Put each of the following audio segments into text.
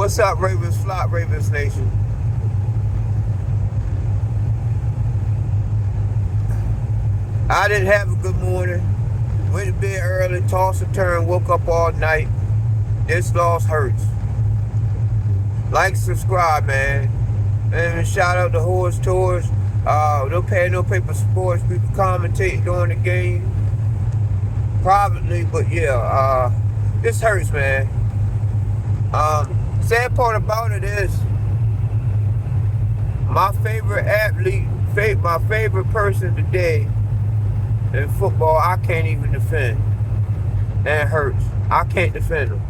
What's up, Ravens Flock, Ravens Nation? I didn't have a good morning. Went to bed early, tossed and turned, woke up all night. This loss hurts. Like, subscribe, man. And shout out to Horse Tours. No pay, no paper sports. People commentating during the game. Privately, but yeah, this hurts, man. Sad part about it is my favorite athlete, my favorite person today in football, I can't even defend. And it hurts. I can't defend him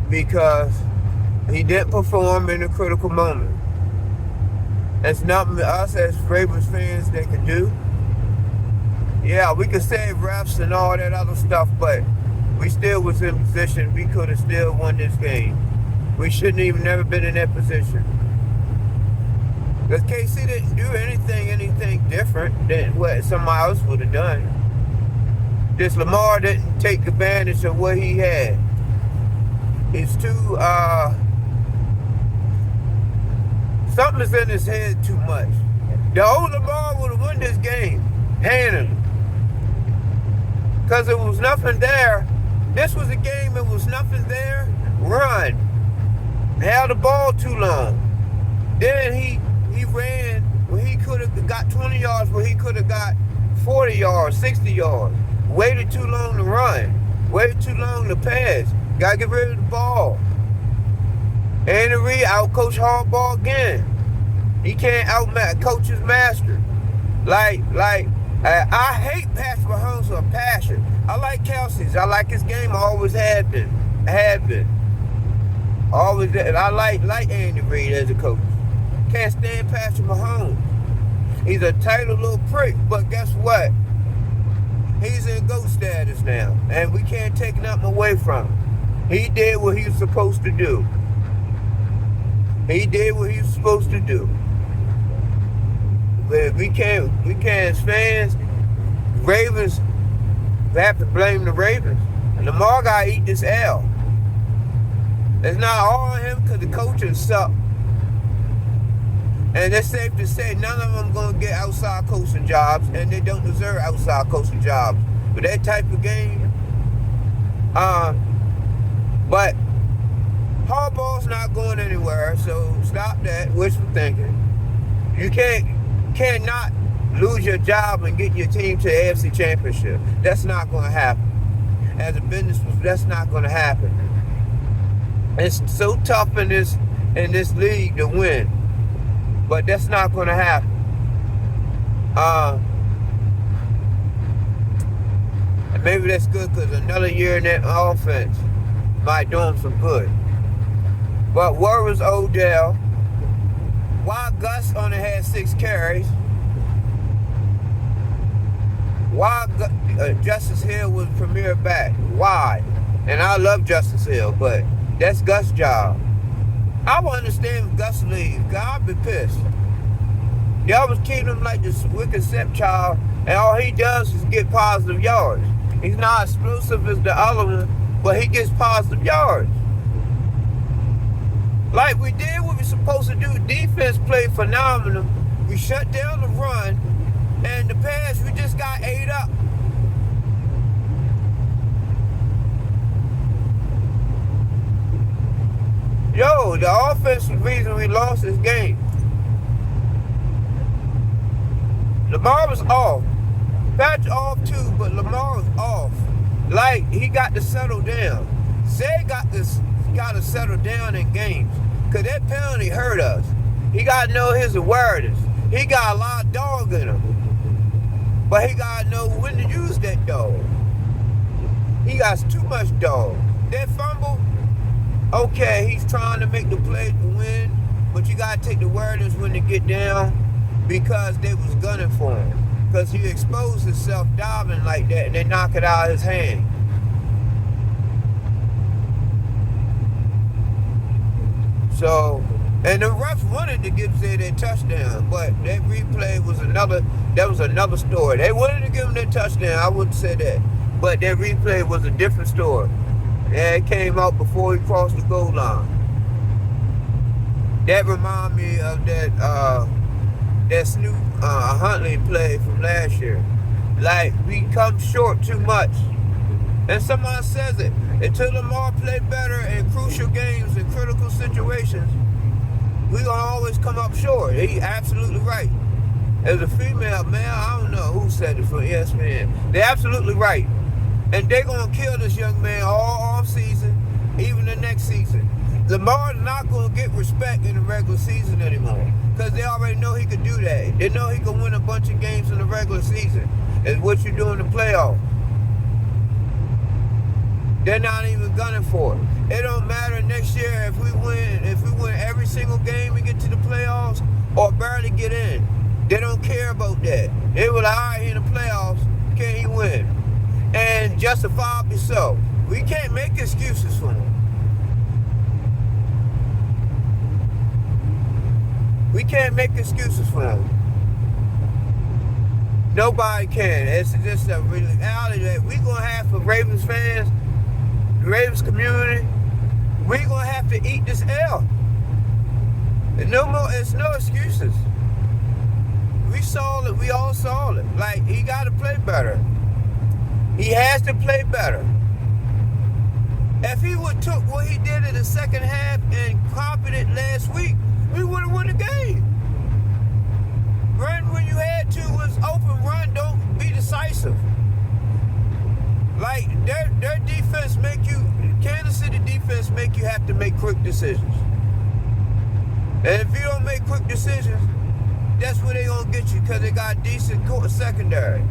because he didn't perform in a critical moment. It's nothing us as Ravens fans that can do. Yeah, we can save refs and all that other stuff, but we still was in position. We could have still won this game. We shouldn't even never been in that position. Because KC didn't do anything different than what somebody else would have done. This Lamar didn't take advantage of what he had. It's too, something's in his head too much. The old Lamar would have won this game, handily. Because there was nothing there. This was a game, it was nothing there. Run. Held the ball too long. Then he ran when he could have got 20 yards, when he could have got 40 yards, 60 yards. Waited too long to run. Waited too long to pass. Got to get rid of the ball. Andy Reid out-coach Harbaugh again. He can't out-coach his master. I hate Patrick Mahomes with a passion. I like Kelsey's. I like his game. I always have been. Always. I like Andy Reid as a coach. Can't stand Patrick Mahomes. He's a tight little prick, but guess what? He's in GOAT status now, and we can't take nothing away from him. He did what he was supposed to do. He did what he was supposed to do. But we can't as fans, Ravens, we have to blame the Ravens. And Lamar got to eat this L. It's not all on him because the coaches suck. And it's safe to say none of them going to get outside coaching jobs, and they don't deserve outside coaching jobs. But that type of game, but Harbaugh's not going anywhere, so stop that wishful thinking. You cannot lose your job and get your team to the AFC Championship. That's not going to happen. As a business, that's not going to happen. It's so tough in this league to win, but that's not going to happen. And maybe that's good because another year in that offense might do him some good. But where was Odell? Why Gus only had 6 carries? Why Justice Hill was premier back? Why? And I love Justice Hill, but that's Gus' job. I would understand if Gus leaves. I'd be pissed. Y'all was treating him like this wicked stepchild, and all he does is get positive yards. He's not explosive as the other one, but he gets positive yards. Like we did what we're supposed to do. Defense played phenomenal. We shut down the run, and the pass, we just got ate up. Yo, the offense is the reason we lost this game. Lamar was off. Patch off too, but Lamar was off. Like, he got to settle down. Zay got to settle down in games. Because that penalty hurt us. He got to know his awareness. He got a lot of dog in him. But he got to know when to use that dog. He got too much dog. That fumble, okay, he's trying to make the play to win, but you got to take the awareness when to get down because they was gunning for him. Because he exposed himself diving like that and they knock it out of his hand. So, and the refs wanted to give Zay that touchdown, but that replay was another story. They wanted to give him that touchdown, I wouldn't say that. But that replay was a different story. Yeah, it came out before he crossed the goal line. That remind me of that Snoop Huntley play from last year. Like, we come short too much. And someone says it. Until Lamar play better in crucial games and critical situations, we gonna always come up short. He absolutely right. As a female, man, I don't know who said it for ESPN. They're absolutely right. And they're gonna kill this young man all off season, even the next season. Lamar's not gonna get respect in the regular season anymore. Because they already know he could do that. They know he can win a bunch of games in the regular season. It's what you do in the playoffs. They're not even gunning for it. It don't matter next year if we win every single game and get to the playoffs or barely get in. They don't care about that. They were like, all right, in the playoffs, can he win? And justifiably so. We can't make excuses for him. We can't make excuses for him. Nobody can. It's just a reality that we're going to have for Ravens fans, the Ravens community, we're going to have to eat this L. And no more, it's no excuses. We saw it, we all saw it. Like, he got to play better. He has to play better. If he would took what he did in the second half and copied it last week, we would have won the game. Run when you had to was open run, don't be decisive. Like, their defense Kansas City defense make you have to make quick decisions. And if you don't make quick decisions, that's where they gonna get you, because they got decent secondary.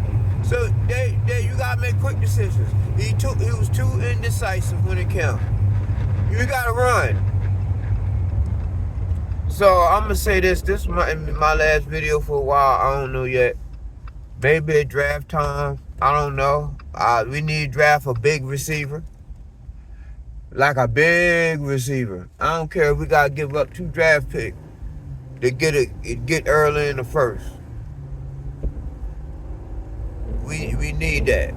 So you gotta make quick decisions. He was too indecisive when it counted. You gotta run. So I'm gonna say this. This is my last video for a while. I don't know yet. Maybe at draft time. I don't know. We need to draft a big receiver. Like a big receiver. I don't care if we gotta give up 2 draft picks to get early in the first. We need that.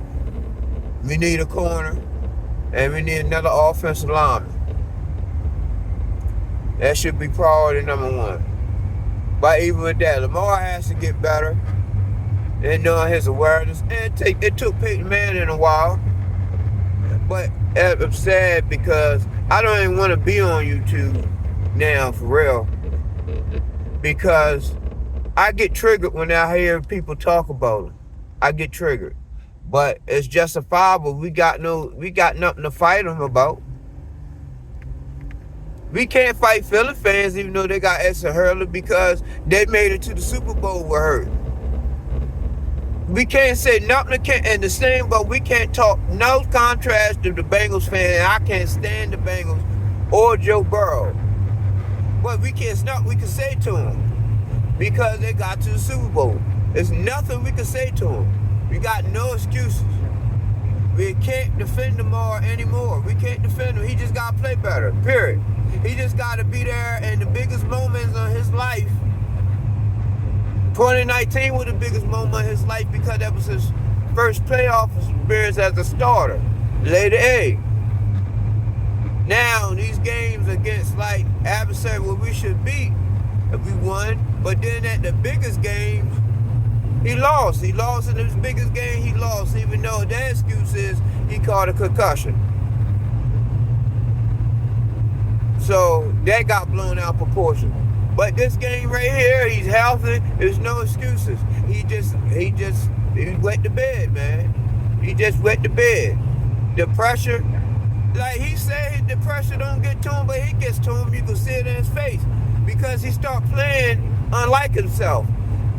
We need a corner, and we need another offensive lineman. That should be priority number 1. But even with that, Lamar has to get better in knowing his awareness. And it took Peyton Manning a while. But I'm sad because I don't even want to be on YouTube now, for real. Because I get triggered when I hear people talk about him. I get triggered. But it's justifiable. We got nothing to fight them about. We can't fight Philly fans even though they got Esther Hurley because they made it to the Super Bowl with her. We can't say nothing in the same, but we can't talk no contrast to the Bengals fan. I can't stand the Bengals or Joe Burrow. But it's nothing we can say to them because they got to the Super Bowl. There's nothing we can say to them. We got no excuses. We can't defend Lamar anymore. We can't defend him. He just got to play better, period. He just got to be there in the biggest moments of his life. 2019 was the biggest moment of his life because that was his first playoff experience as a starter. Laid the egg. Now, these games against, like, adversaries where we should beat, if we won, but then at the biggest games, he lost. He lost in his biggest game, he lost, even though their excuse is he caught a concussion. So that got blown out of proportion. But this game right here, he's healthy. There's no excuses. He wet the bed, man. He just wet the bed. The pressure, like he said, the pressure don't get to him, but he gets to him. You can see it in his face because he start playing unlike himself.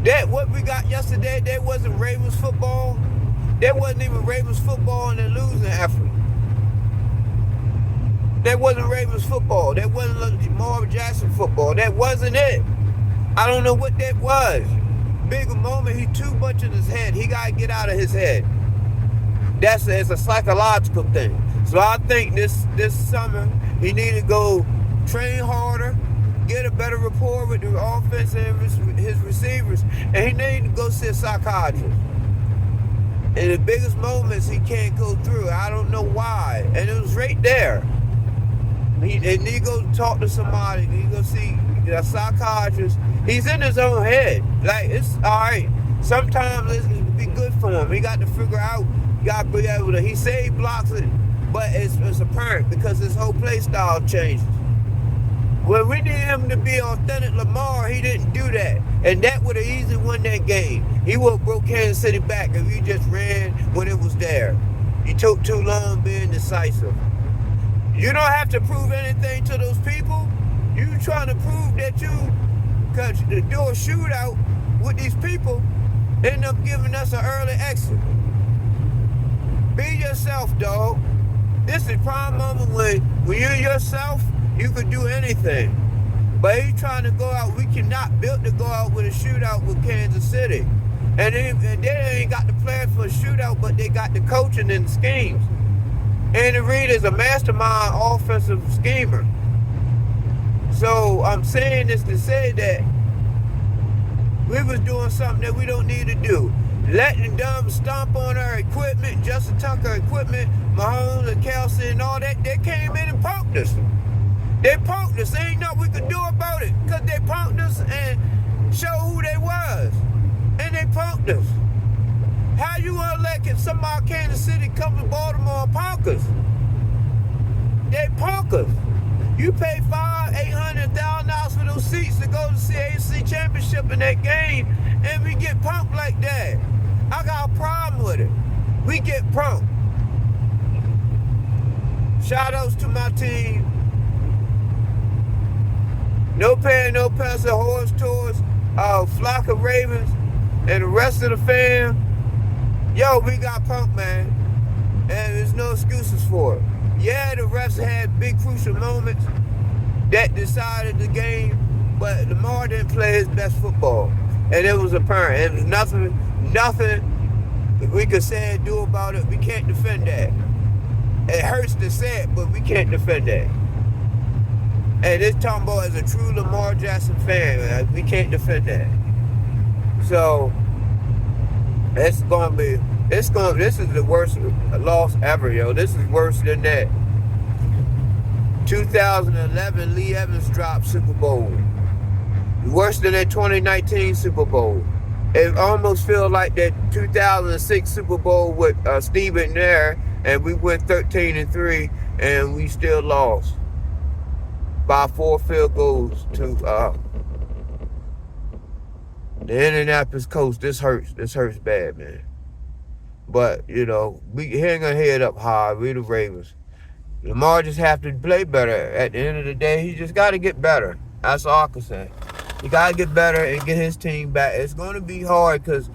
That what we got yesterday, that wasn't Ravens football. That wasn't even Ravens football in the losing effort. That wasn't Ravens football. That wasn't Marvin Jackson football. That wasn't it. I don't know what that was. Bigger moment, he too much in his head. He got to get out of his head. It's a psychological thing. So I think this summer, he need to go train harder, get a better rapport with the offense and his receivers, and he need to go see a psychiatrist. In the biggest moments, he can't go through. I don't know why. And it was straight there. And he go talk to somebody. He go see a psychiatrist. He's in his own head. Like, it's all right. Sometimes it's be good for him. He got to figure out. He got to be able to. He say he blocks it, but it's apparent because his whole play style changes. When we need him to be authentic Lamar, he didn't do that. And that would have easily won that game. He would have broke Kansas City back if he just ran when it was there. He took too long being decisive. You don't have to prove anything to those people. You trying to prove that you could do a shootout with these people, end up giving us an early exit. Be yourself, dog. This is prime moment when you're yourself, you could do anything. But he's trying to go out. We cannot build to go out with a shootout with Kansas City. And they ain't got the players for a shootout, but they got the coaching and the schemes. Andy Reid is a mastermind offensive schemer. So I'm saying this to say that we was doing something that we don't need to do. Letting them stomp on our equipment, Justin Tucker equipment, Mahomes and Kelsey and all that, they came in and punked us. They punked us. There ain't nothing we could do about it because they punked us and showed who they was. And they punked us. How you gonna let somebody Kansas City come to Baltimore and punk us? They punk us. You pay $800,000 for those seats to go to the AFC Championship in that game, and we get punked like that. I got a problem with it. We get punked. Shout outs to my team. No Pen, No Pencil, Horse Tours, Flock of Ravens, and the rest of the fam. Yo, we got punked, man. And there's no excuses for it. Yeah, the refs had big crucial moments that decided the game, but Lamar didn't play his best football. And it was apparent. It was nothing we could say and do about it. We can't defend that. It hurts to say it, but we can't defend that. And this Tombo is a true Lamar Jackson fan, man. We can't defend that. So this is the worst loss ever, yo. This is worse than that 2011 Lee Evans dropped Super Bowl. Worse than that 2019 Super Bowl. It almost feels like that 2006 Super Bowl with Steve McNair, and we went 13-3, and we still lost by 4 field goals to the Indianapolis Colts. This hurts. This hurts bad, man. But, you know, we hang our head up high. We the Ravens. Lamar just have to play better. At the end of the day, he just got to get better. That's all I can say. He got to get better and get his team back. It's going to be hard because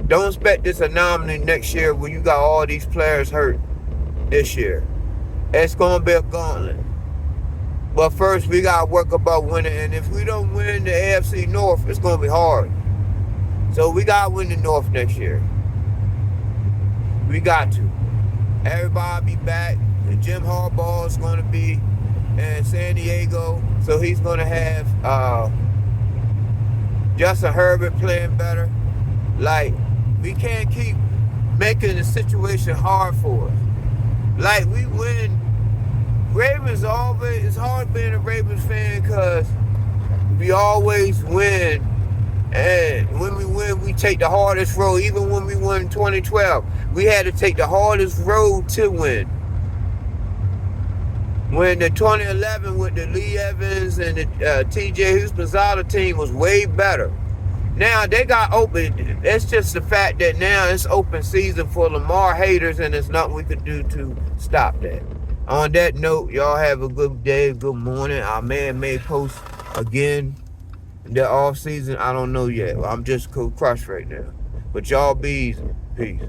don't expect this anomaly next year when you got all these players hurt this year. It's going to be a gauntlet. But first, we got to work about winning. And if we don't win the AFC North, it's going to be hard. So we got to win the North next year. We got to. Everybody be back. And Jim Harbaugh is going to be in San Diego. So he's going to have Justin Herbert playing better. Like, we can't keep making the situation hard for us. Like, we win. Ravens always, it's hard being a Ravens fan because we always win. And when we win, we take the hardest road. Even when we won in 2012, we had to take the hardest road to win. When the 2011 with the Lee Evans and the TJ Houshmandzadeh team was way better. Now they got open. It's just the fact that now it's open season for Lamar haters, and there's nothing we can do to stop that. On that note, y'all have a good day, good morning. Our man may post again the off season. I don't know yet. I'm just crushed right now. But y'all be easy. Peace.